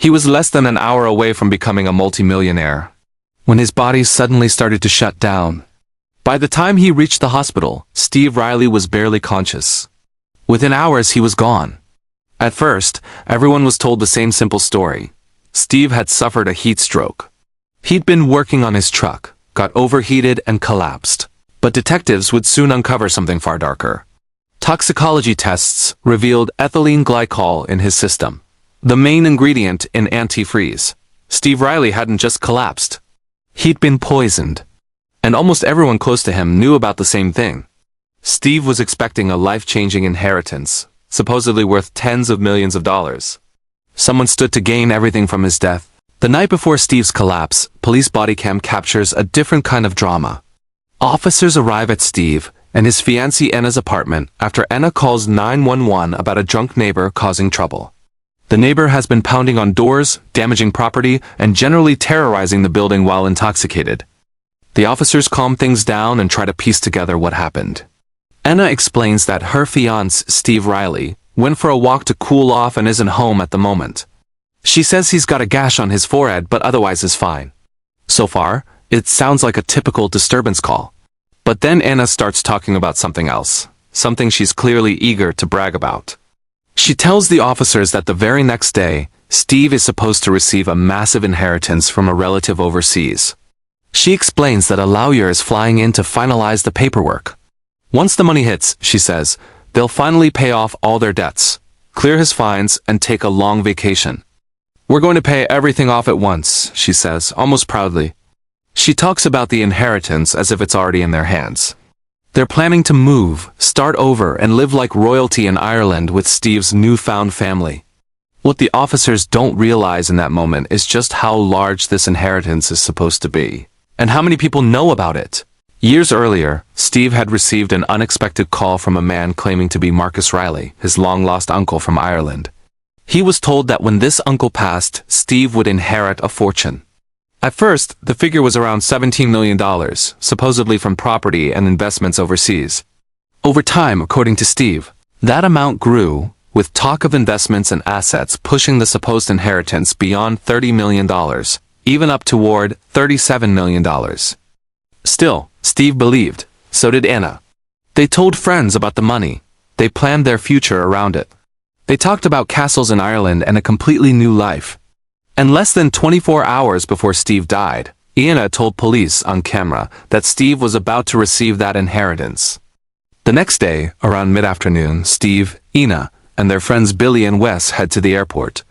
He was less than an hour away from becoming a multimillionaire, when his body suddenly started to shut down. By the time he reached the hospital, Steve Riley was barely conscious. Within hours he was gone. At first, everyone was told the same simple story. Steve had suffered a heat stroke. He'd been working on his truck, got overheated and collapsed. But detectives would soon uncover something far darker. Toxicology tests revealed ethylene glycol in his system, the main ingredient in antifreeze. Steve Riley hadn't just collapsed. He'd been poisoned. And almost everyone close to him knew about the same thing. Steve was expecting a life-changing inheritance, supposedly worth tens of millions of dollars. Someone stood to gain everything from his death. The night before Steve's collapse, police body cam captures a different kind of drama. Officers arrive at Steve and his fiancée Anna's apartment after Anna calls 911 about a drunk neighbor causing trouble. The neighbor has been pounding on doors, damaging property, and generally terrorizing the building while intoxicated. The officers calm things down and try to piece together what happened. Anna explains that her fiancé, Steve Riley, went for a walk to cool off and isn't home at the moment. She says he's got a gash on his forehead but otherwise is fine. So far, it sounds like a typical disturbance call. But then Anna starts talking about something else, something she's clearly eager to brag about. She tells the officers that the very next day, Steve is supposed to receive a massive inheritance from a relative overseas. She explains that a lawyer is flying in to finalize the paperwork. Once the money hits, she says, they'll finally pay off all their debts, clear his fines, and take a long vacation. We're going to pay everything off at once, she says, almost proudly. She talks about the inheritance as if it's already in their hands. They're planning to move, start over, and live like royalty in Ireland with Steve's newfound family. What the officers don't realize in that moment is just how large this inheritance is supposed to be, and how many people know about it. Years earlier, Steve had received an unexpected call from a man claiming to be Marcus Riley, his long-lost uncle from Ireland. He was told that when this uncle passed, Steve would inherit a fortune. At first, the figure was around $17 million, supposedly from property and investments overseas. Over time, according to Steve, that amount grew, with talk of investments and assets pushing the supposed inheritance beyond $30 million, even up toward $37 million. Still, Steve believed, so did Anna. They told friends about the money. They planned their future around it. They talked about castles in Ireland and a completely new life. And less than 24 hours before Steve died, Anna told police on camera that Steve was about to receive that inheritance. The next day, around mid-afternoon, Steve, Anna, and their friends Billy and Wes head to the airport.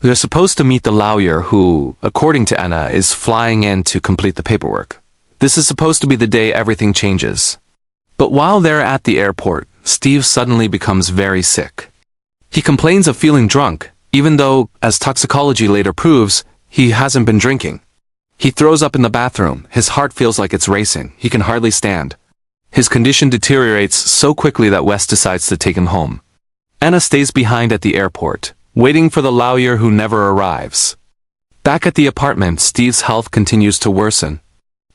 They're supposed to meet the lawyer who, according to Anna, is flying in to complete the paperwork. This is supposed to be the day everything changes. But while they're at the airport, Steve suddenly becomes very sick. He complains of feeling drunk, even though, as toxicology later proves, he hasn't been drinking. He throws up in the bathroom, his heart feels like it's racing, he can hardly stand. His condition deteriorates so quickly that Wes decides to take him home. Anna stays behind at the airport, waiting for the lawyer who never arrives. Back at the apartment, Steve's health continues to worsen.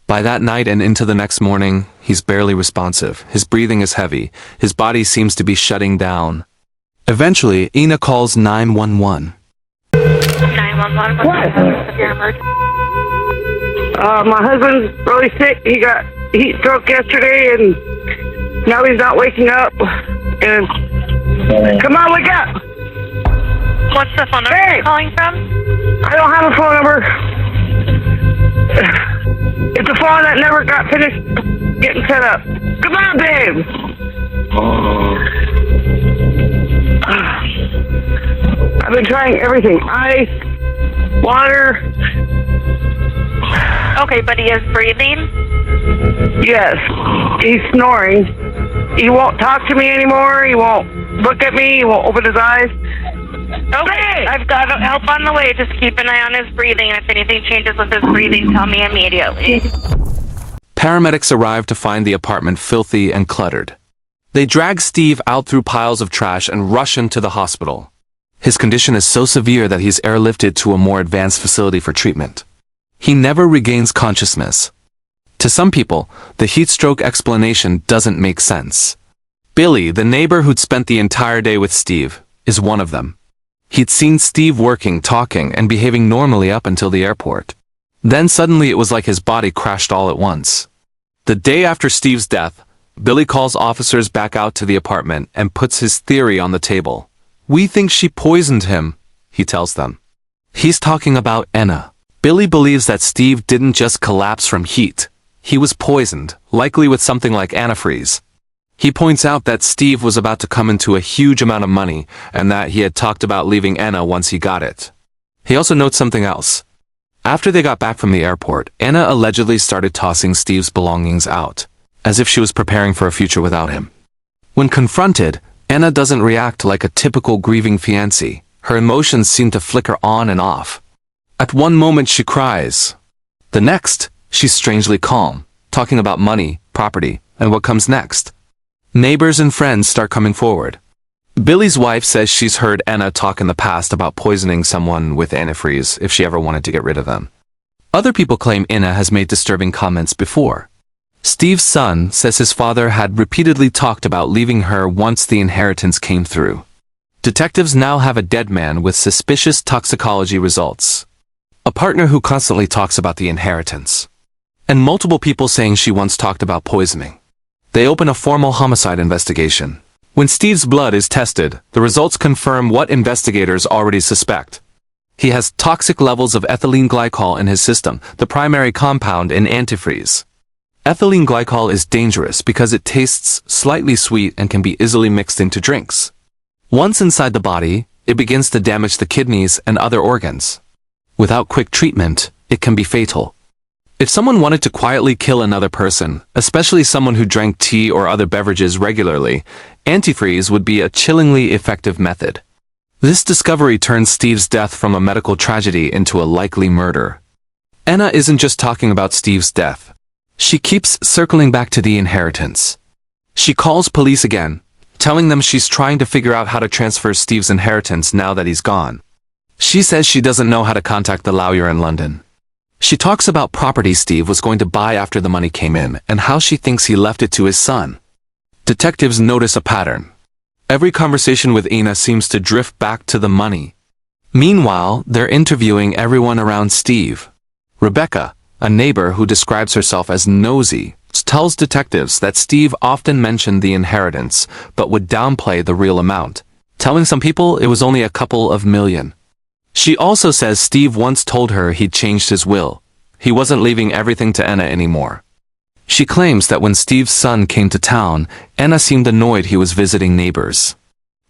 By that night and into the next morning, he's barely responsive, his breathing is heavy, his body seems to be shutting down. Eventually, Anna calls 911. 911, what's your emergency? My husband's really sick. He got heat stroke yesterday, and now he's not waking up. And come on, wake up! What's the phone number you're calling from? I don't have a phone number. It's a phone that never got finished getting set up. Come on, babe! I've been trying everything. Ice, water. Okay, but he is breathing? Yes. He's snoring. He won't talk to me anymore. He won't look at me. He won't open his eyes. Okay, I've got help on the way. Just keep an eye on his breathing. If anything changes with his breathing, tell me immediately. Paramedics arrive to find the apartment filthy and cluttered. They drag Steve out through piles of trash and rush him to the hospital. His condition is so severe that he's airlifted to a more advanced facility for treatment. He never regains consciousness. To some people, the heat stroke explanation doesn't make sense. Billy, the neighbor who'd spent the entire day with Steve, is one of them. He'd seen Steve working, talking, and behaving normally up until the airport. Then suddenly it was like his body crashed all at once. The day after Steve's death, Billy calls officers back out to the apartment and puts his theory on the table. "We think she poisoned him," he tells them. He's talking about Anna. Billy believes that Steve didn't just collapse from heat. He was poisoned, likely with something like antifreeze. He points out that Steve was about to come into a huge amount of money and that he had talked about leaving Anna once he got it. He also notes something else. After they got back from the airport, Anna allegedly started tossing Steve's belongings out, as if she was preparing for a future without him. When confronted, Anna doesn't react like a typical grieving fiancé. Her emotions seem to flicker on and off. At one moment she cries. The next, she's strangely calm, talking about money, property, and what comes next. Neighbors and friends start coming forward. Billy's wife says she's heard Anna talk in the past about poisoning someone with antifreeze if she ever wanted to get rid of them. Other people claim Anna has made disturbing comments before. Steve's son says his father had repeatedly talked about leaving her once the inheritance came through. Detectives now have a dead man with suspicious toxicology results. A partner who constantly talks about the inheritance. And multiple people saying she once talked about poisoning. They open a formal homicide investigation. When Steve's blood is tested, the results confirm what investigators already suspect. He has toxic levels of ethylene glycol in his system, the primary compound in antifreeze. Ethylene glycol is dangerous because it tastes slightly sweet and can be easily mixed into drinks. Once inside the body, it begins to damage the kidneys and other organs. Without quick treatment, it can be fatal. If someone wanted to quietly kill another person, especially someone who drank tea or other beverages regularly, antifreeze would be a chillingly effective method. This discovery turns Steve's death from a medical tragedy into a likely murder. Anna isn't just talking about Steve's death. She keeps circling back to the inheritance. She calls police again, telling them she's trying to figure out how to transfer Steve's inheritance now that he's gone. She says she doesn't know how to contact the lawyer in London. She talks about property Steve was going to buy after the money came in and how she thinks he left it to his son. Detectives notice a pattern. Every conversation with Anna seems to drift back to the money. Meanwhile, they're interviewing everyone around Steve. Rebecca, a neighbor who describes herself as nosy, tells detectives that Steve often mentioned the inheritance but would downplay the real amount, telling some people it was only a couple of million. She also says Steve once told her he'd changed his will. He wasn't leaving everything to Anna anymore. She claims that when Steve's son came to town, Anna seemed annoyed he was visiting neighbors.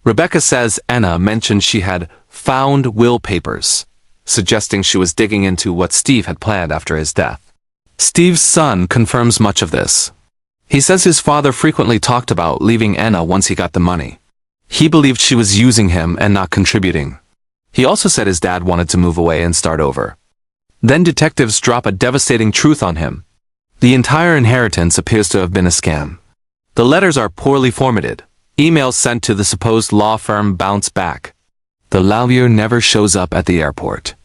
Rebecca says Anna mentioned she had found will papers, suggesting she was digging into what Steve had planned after his death. Steve's son confirms much of this. He says his father frequently talked about leaving Anna once he got the money. He believed she was using him and not contributing. He also said his dad wanted to move away and start over. Then detectives drop a devastating truth on him. The entire inheritance appears to have been a scam. The letters are poorly formatted. Emails sent to the supposed law firm bounce back. The lawyer never shows up at the airport.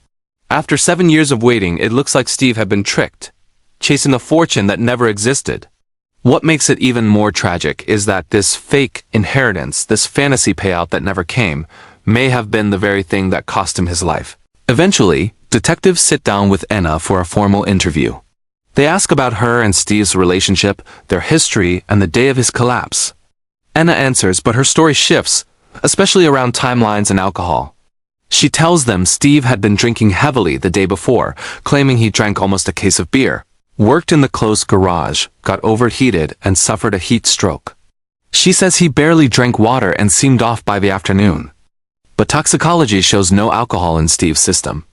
After 7 years of waiting, it looks like Steve had been tricked, chasing a fortune that never existed. What makes it even more tragic is that this fake inheritance, this fantasy payout that never came, may have been the very thing that cost him his life. Eventually, detectives sit down with Anna for a formal interview. They ask about her and Steve's relationship, their history, and the day of his collapse. Anna answers, but her story shifts, especially around timelines and alcohol. She tells them Steve had been drinking heavily the day before, claiming he drank almost a case of beer, worked in the closed garage, got overheated, and suffered a heat stroke. She says he barely drank water and seemed off by the afternoon. But toxicology shows no alcohol in Steve's system.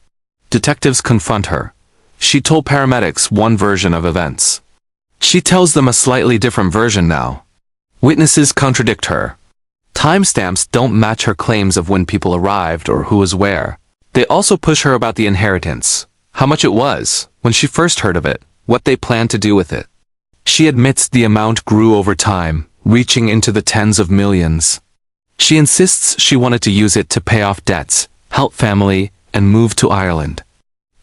Detectives confront her. She told paramedics one version of events. She tells them a slightly different version now. Witnesses contradict her. Timestamps don't match her claims of when people arrived or who was where. They also push her about the inheritance, how much it was, when she first heard of it, what they planned to do with it. She admits the amount grew over time, reaching into the tens of millions. She insists she wanted to use it to pay off debts, help family, and move to Ireland.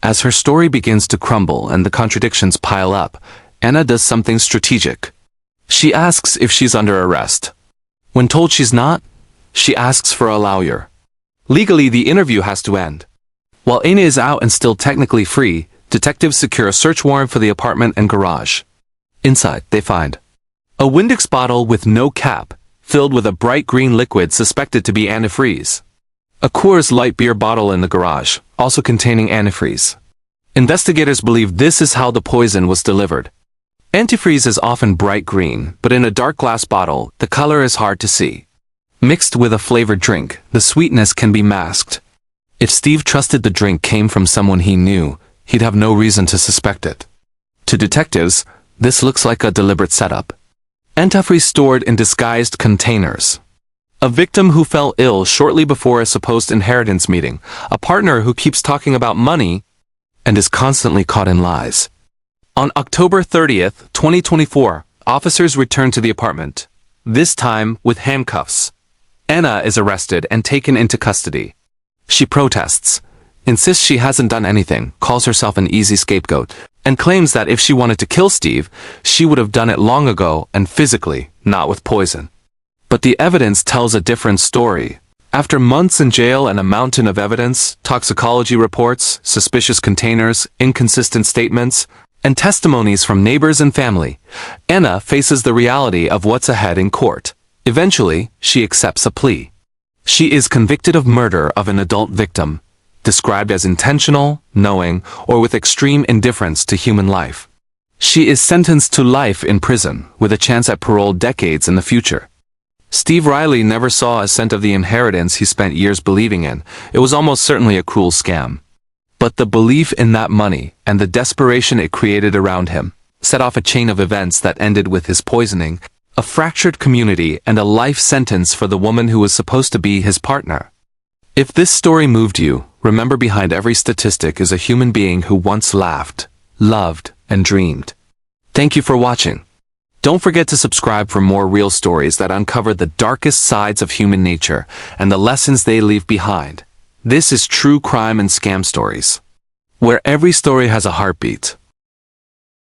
As her story begins to crumble and the contradictions pile up, Anna does something strategic. She asks if she's under arrest. When told she's not, she asks for a lawyer. Legally, the interview has to end. While Anna is out and still technically free, detectives secure a search warrant for the apartment and garage. Inside, they find a Windex bottle with no cap, filled with a bright green liquid suspected to be antifreeze. A Coors Light beer bottle in the garage, also containing antifreeze. Investigators believe this is how the poison was delivered. Antifreeze is often bright green, but in a dark glass bottle, the color is hard to see. Mixed with a flavored drink, the sweetness can be masked. If Steve trusted the drink came from someone he knew, he'd have no reason to suspect it. To detectives, this looks like a deliberate setup. Antifreeze stored in disguised containers. A victim who fell ill shortly before a supposed inheritance meeting, a partner who keeps talking about money, and is constantly caught in lies. On October 30th, 2024, officers return to the apartment, this time with handcuffs. Anna is arrested and taken into custody. She protests, insists she hasn't done anything, calls herself an easy scapegoat, and claims that if she wanted to kill Steve, she would have done it long ago and physically, not with poison. But the evidence tells a different story. After months in jail and a mountain of evidence, toxicology reports, suspicious containers, inconsistent statements, and testimonies from neighbors and family, Anna faces the reality of what's ahead in court. Eventually, she accepts a plea. She is convicted of murder of an adult victim, described as intentional, knowing, or with extreme indifference to human life. She is sentenced to life in prison, with a chance at parole decades in the future. Steve Riley never saw a cent of the inheritance he spent years believing in. It was almost certainly a cruel scam. But the belief in that money, and the desperation it created around him, set off a chain of events that ended with his poisoning, a fractured community, and a life sentence for the woman who was supposed to be his partner. If this story moved you, remember behind every statistic is a human being who once laughed, loved, and dreamed. Thank you for watching. Don't forget to subscribe for more real stories that uncover the darkest sides of human nature and the lessons they leave behind. This is True Crime and Scam Stories, where every story has a heartbeat.